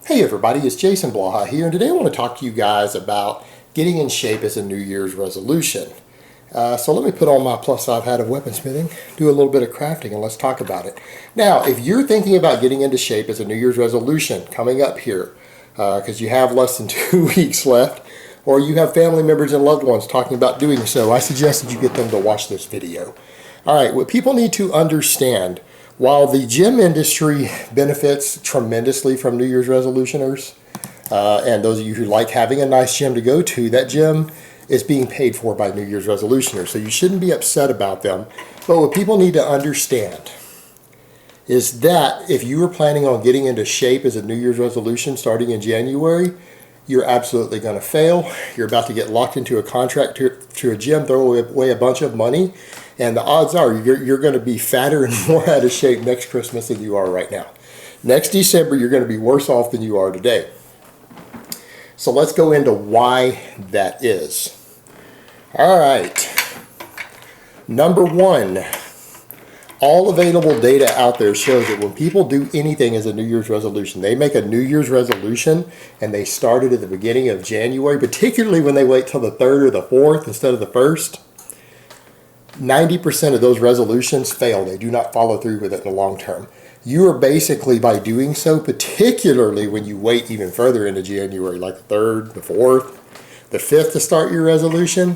Hey everybody, it's Jason Blaha here, and today I want to talk to you guys about getting in shape as a New Year's resolution. So let me put on my plus size hat of weaponsmithing, do a little bit of crafting, and let's talk about it. Now, if you're thinking about getting into shape as a New Year's resolution coming up here, because you have less than 2 weeks left, or you have family members and loved ones talking about doing so, I suggest that you get them to watch this video. All right, what people need to understand, while the gym industry benefits tremendously from New Year's resolutioners, and those of you who like having a nice gym to go to, that gym is being paid for by New Year's resolutioners, so you shouldn't be upset about them. But what people need to understand is that if you were planning on getting into shape as a New Year's resolution starting in January, you're absolutely going to fail. You're about to get locked into a contract to a gym, throw away a bunch of money, and the odds are you're going to be fatter and more out of shape next Christmas than you are right now. Next December, you're going to be worse off than you are today. So let's go into why that is. All right. Number one, all available data out there shows that when people do anything as a New Year's resolution, they make a New Year's resolution and they start it at the beginning of January, particularly when they wait till the 3rd or the 4th instead of the 1st. 90% of those resolutions fail. They do not follow through with it in the long term. You are basically, by doing so, particularly when you wait even further into January, like the 3rd, the 4th, the 5th to start your resolution,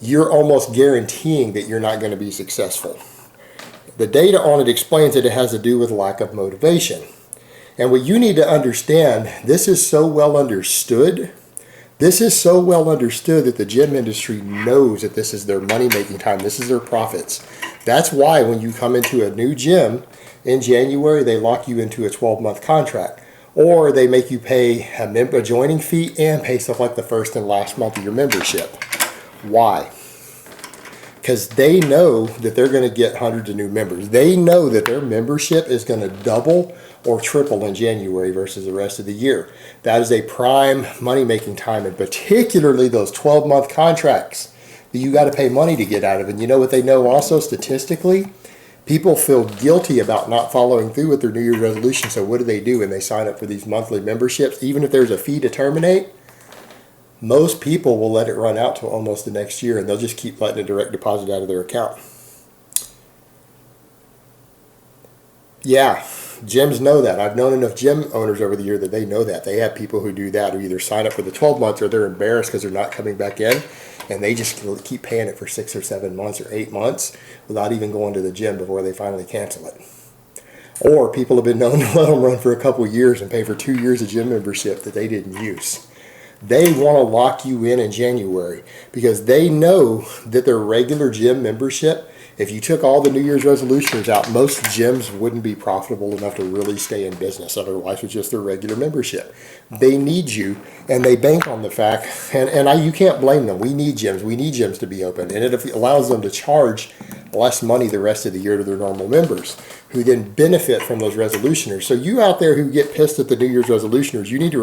you're almost guaranteeing that you're not going to be successful. The data on it explains that it has to do with lack of motivation. And what you need to understand, this is so well understood. This is so well understood that the gym industry knows that this is their money-making time. This is their profits. That's why when you come into a new gym in January, they lock you into a 12-month contract. Or they make you pay a joining fee and pay stuff like the first and last month of your membership. Why? Because they know that they're going to get hundreds of new members. They know that their membership is going to double or triple in January versus the rest of the year. That is a prime money-making time, and particularly those 12-month contracts that you got to pay money to get out of. And you know what they know also statistically? People feel guilty about not following through with their New Year's resolution. So what do? When they sign up for these monthly memberships, even if there's a fee to terminate, most people will let it run out till almost the next year, and they'll just keep letting a direct deposit out of their account. Yeah, gyms know that. I've known enough gym owners over the year that they know that. They have people who do that, who either sign up for the 12 months or they're embarrassed because they're not coming back in, and they just keep paying it for 6 or 7 months or 8 months without even going to the gym before they finally cancel it. Or people have been known to let them run for a couple of years and pay for 2 years of gym membership that they didn't use. They want to lock you in January because they know that their regular gym membership, if you took all the New Year's resolutions out, most gyms wouldn't be profitable enough to really stay in business otherwise with just their regular membership. They need you, and they bank on the fact, you can't blame them. We need gyms. We need gyms to be open, and it allows them to charge less money the rest of the year to their normal members, who then benefit from those resolutioners. So you out there who get pissed at the New Year's resolutioners, you need to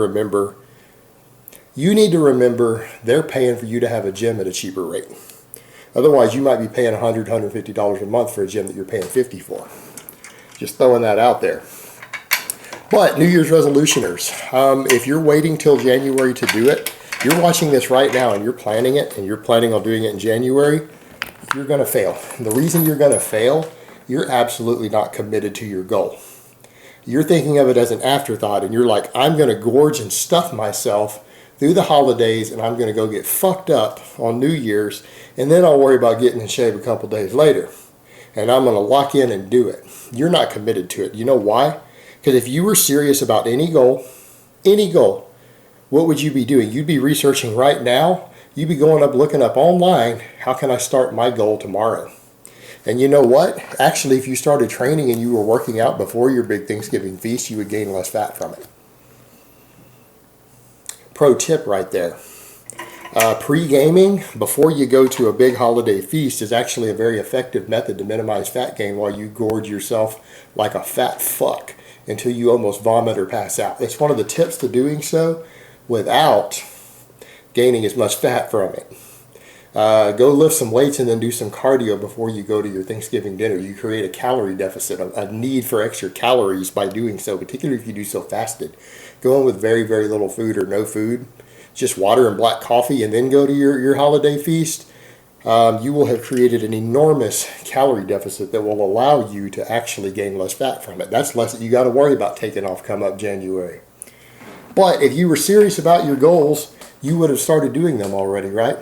remember they're paying for you to have a gym at a cheaper rate. Otherwise, you might be paying $100, $150 a month for a gym that you're paying $50 for. Just throwing that out there. But New Year's resolutioners, if you're waiting till January to do it, you're watching this right now and you're planning it and you're planning on doing it in January, you're going to fail. And the reason you're going to fail, you're absolutely not committed to your goal. You're thinking of it as an afterthought, and you're like, I'm going to gorge and stuff myself through the holidays, and I'm going to go get fucked up on New Year's, and then I'll worry about getting in shape a couple days later. And I'm going to lock in and do it. You're not committed to it. You know why? Because if you were serious about any goal, what would you be doing? You'd be researching right now. You'd be looking up online, how can I start my goal tomorrow? And you know what? Actually, if you started training and you were working out before your big Thanksgiving feast, you would gain less fat from it. Pro tip right there. Pre-gaming before you go to a big holiday feast is actually a very effective method to minimize fat gain while you gorge yourself like a fat fuck until you almost vomit or pass out. It's one of the tips to doing so without gaining as much fat from it. Go lift some weights and then do some cardio before you go to your Thanksgiving dinner. You create a calorie deficit, a need for extra calories by doing so, particularly if you do so fasted. Go in with very, very little food or no food, just water and black coffee, and then go to your holiday feast. You will have created an enormous calorie deficit that will allow you to actually gain less fat from it. That's less that you got to worry about taking off come up January. But if you were serious about your goals, you would have started doing them already, right?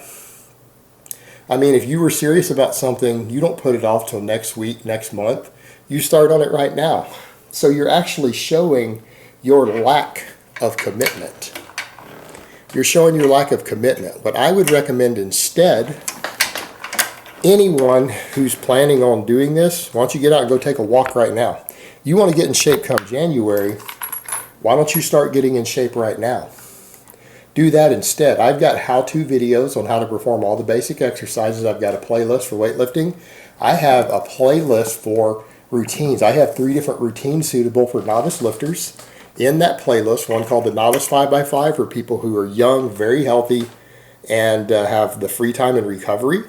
I mean, if you were serious about something, you don't put it off till next week, next month. You start on it right now. So you're actually showing your lack of commitment. You're showing your lack of commitment. What I would recommend instead, anyone who's planning on doing this, why don't you get out and go take a walk right now? You want to get in shape come January, why don't you start getting in shape right now? Do that instead. I've got how-to videos on how to perform all the basic exercises. I've got a playlist for weightlifting. I have a playlist for routines. I have 3 different routines suitable for novice lifters. In that playlist, one called the Novice 5x5 for people who are young, very healthy, and have the free time and recovery.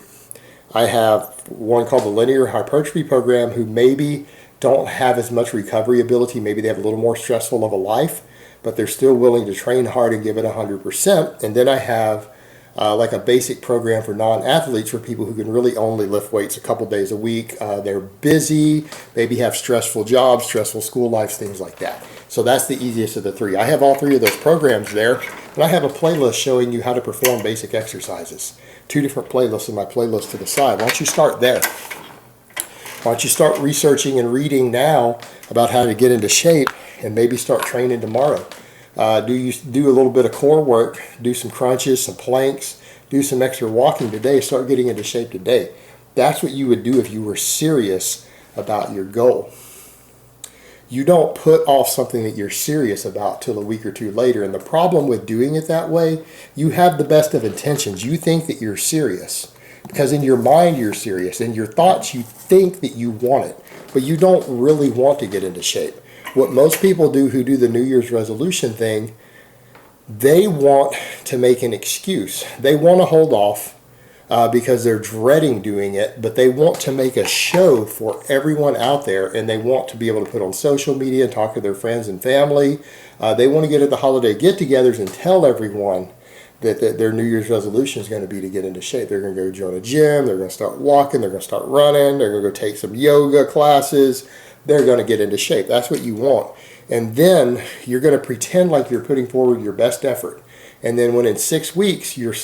I have one called the Linear Hypertrophy Program who maybe don't have as much recovery ability. Maybe they have a little more stressful of a life, but they're still willing to train hard and give it 100%. And then I have like a basic program for non-athletes for people who can really only lift weights a couple days a week. They're busy, maybe have stressful jobs, stressful school lives, things like that. So that's the easiest of the 3. I have all 3 of those programs there, and I have a playlist showing you how to perform basic exercises. 2 different playlists in my playlist to the side. Why don't you start there? Why don't you start researching and reading now about how to get into shape and maybe start training tomorrow? Do a little bit of core work, do some crunches, some planks, do some extra walking today, start getting into shape today. That's what you would do if you were serious about your goal. You don't put off something that you're serious about till a week or 2 later. And the problem with doing it that way, you have the best of intentions. You think that you're serious because in your mind you're serious. In your thoughts you think that you want it, but you don't really want to get into shape. What most people do who do the New Year's resolution thing, they want to make an excuse. They want to hold off because they're dreading doing it, but they want to make a show for everyone out there, and they want to be able to put on social media and talk to their friends and family. They want to get at the holiday get-togethers and tell everyone that their New Year's resolution is going to be to get into shape. They're going to go join a gym, they're going to start walking, they're going to start running, they're going to go take some yoga classes. They're going to get into shape. That's what you want. And then you're going to pretend like you're putting forward your best effort. And then when in 6 weeks you're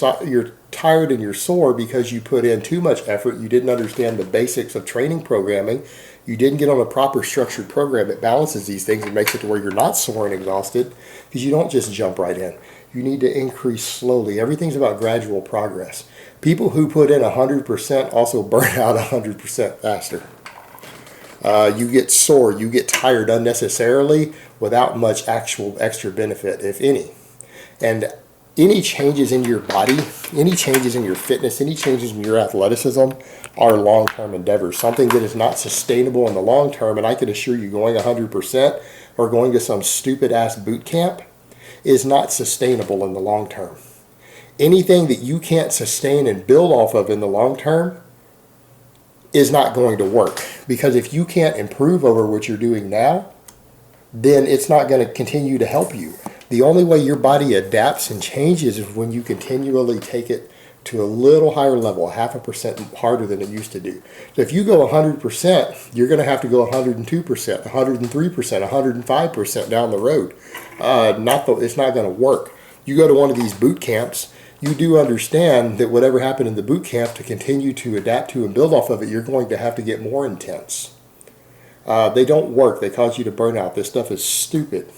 tired and you're sore because you put in too much effort, you didn't understand the basics of training programming, you didn't get on a proper structured program that balances these things and makes it to where you're not sore and exhausted, because you don't just jump right in. You need to increase slowly. Everything's about gradual progress. People who put in 100% also burn out 100% faster. You get sore, you get tired unnecessarily without much actual extra benefit, if any. And any changes in your body, any changes in your fitness, any changes in your athleticism are long-term endeavors. Something that is not sustainable in the long term, and I can assure you going 100% or going to some stupid-ass boot camp is not sustainable in the long term. Anything that you can't sustain and build off of in the long term is not going to work, because if you can't improve over what you're doing now, then it's not going to continue to help you. The only way your body adapts and changes is when you continually take it to a little higher level, 0.5% harder than it used to do. So if you go 100%, you're going to have to go 102%, 103%, 105% down the road. It's not going to work. You go to one of these boot camps, you do understand that whatever happened in the boot camp, to continue to adapt to and build off of it, you're going to have to get more intense. They don't work. They cause you to burn out. This stuff is stupid.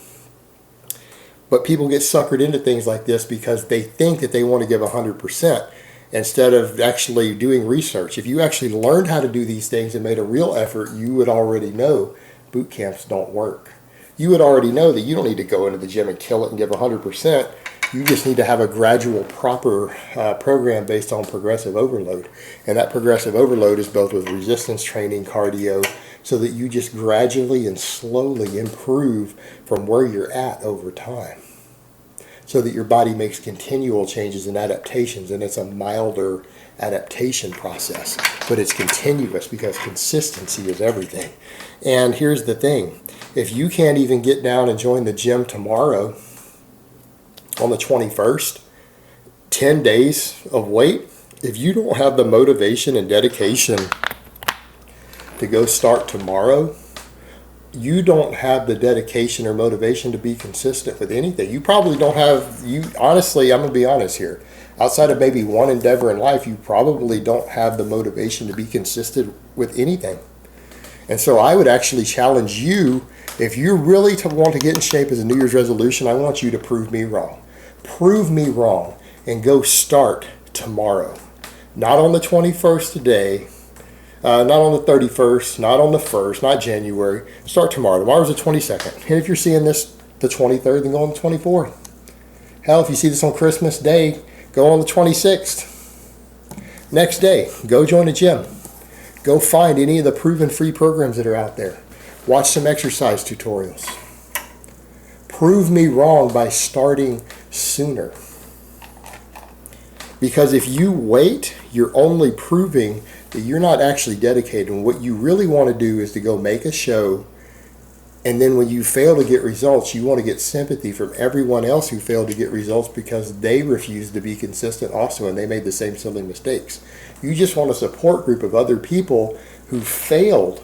But people get suckered into things like this because they think that they want to give 100% instead of actually doing research. If you actually learned how to do these things and made a real effort, you would already know boot camps don't work. You would already know that you don't need to go into the gym and kill it and give 100%. You just need to have a gradual, proper program based on progressive overload. And that progressive overload is both with resistance training, cardio, so that you just gradually and slowly improve from where you're at over time. so that your body makes continual changes and adaptations, and it's a milder adaptation process, but it's continuous because consistency is everything. And here's the thing, if you can't even get down and join the gym tomorrow on the 21st, 10 days of weight, if you don't have the motivation and dedication to go start tomorrow, you don't have the dedication or motivation to be consistent with anything. You probably don't have, honestly, I'm going to be honest here. Outside of maybe one endeavor in life, you probably don't have the motivation to be consistent with anything. And so I would actually challenge you, if you really want to get in shape as a New Year's resolution, I want you to prove me wrong. Prove me wrong and go start tomorrow. Not on the 21st today, not on the 31st, not on the 1st, not January. Start tomorrow. Tomorrow's the 22nd. And if you're seeing this the 23rd, then go on the 24th. Hell, if you see this on Christmas Day, go on the 26th. Next day, go join a gym. Go find any of the proven free programs that are out there. Watch some exercise tutorials. Prove me wrong by starting sooner. Because if you wait, you're only proving that you're not actually dedicated. And what you really want to do is to go make a show, and then when you fail to get results, you want to get sympathy from everyone else who failed to get results because they refused to be consistent also, and they made the same silly mistakes. You just want a support group of other people who failed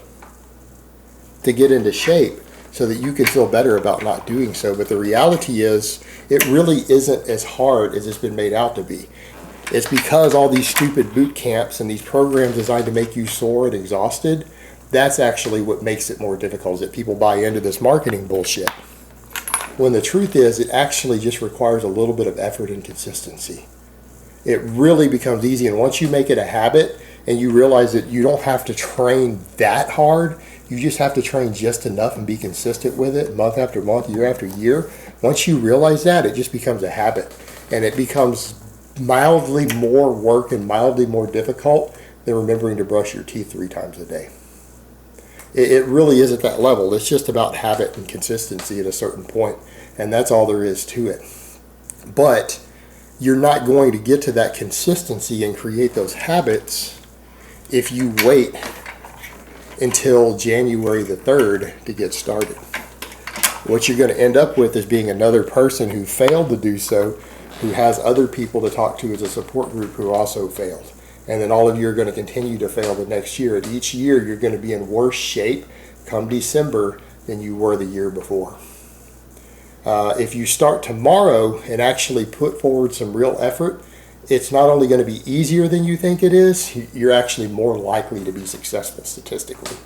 to get into shape so that you can feel better about not doing so. But the reality is, it really isn't as hard as it's been made out to be. It's because all these stupid boot camps and these programs designed to make you sore and exhausted, that's actually what makes it more difficult, is that people buy into this marketing bullshit. When the truth is, it actually just requires a little bit of effort and consistency. It really becomes easy, and once you make it a habit and you realize that you don't have to train that hard, you just have to train just enough and be consistent with it month after month, year after year. Once you realize that, it just becomes a habit, and it becomes mildly more work and mildly more difficult than remembering to brush your teeth 3 times a day. It really is at that level. It's just about habit and consistency at a certain point, and that's all there is to it. But you're not going to get to that consistency and create those habits if you wait until January the 3rd to get started. What you're going to end up with is being another person who failed to do so, who has other people to talk to as a support group who also failed. And then all of you are going to continue to fail the next year. And each year you're going to be in worse shape come December than you were the year before. If you start tomorrow and actually put forward some real effort, it's not only going to be easier than you think it is, you're actually more likely to be successful statistically.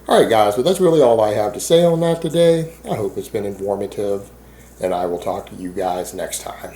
All right, guys, but that's really all I have to say on that today. I hope it's been informative, and I will talk to you guys next time.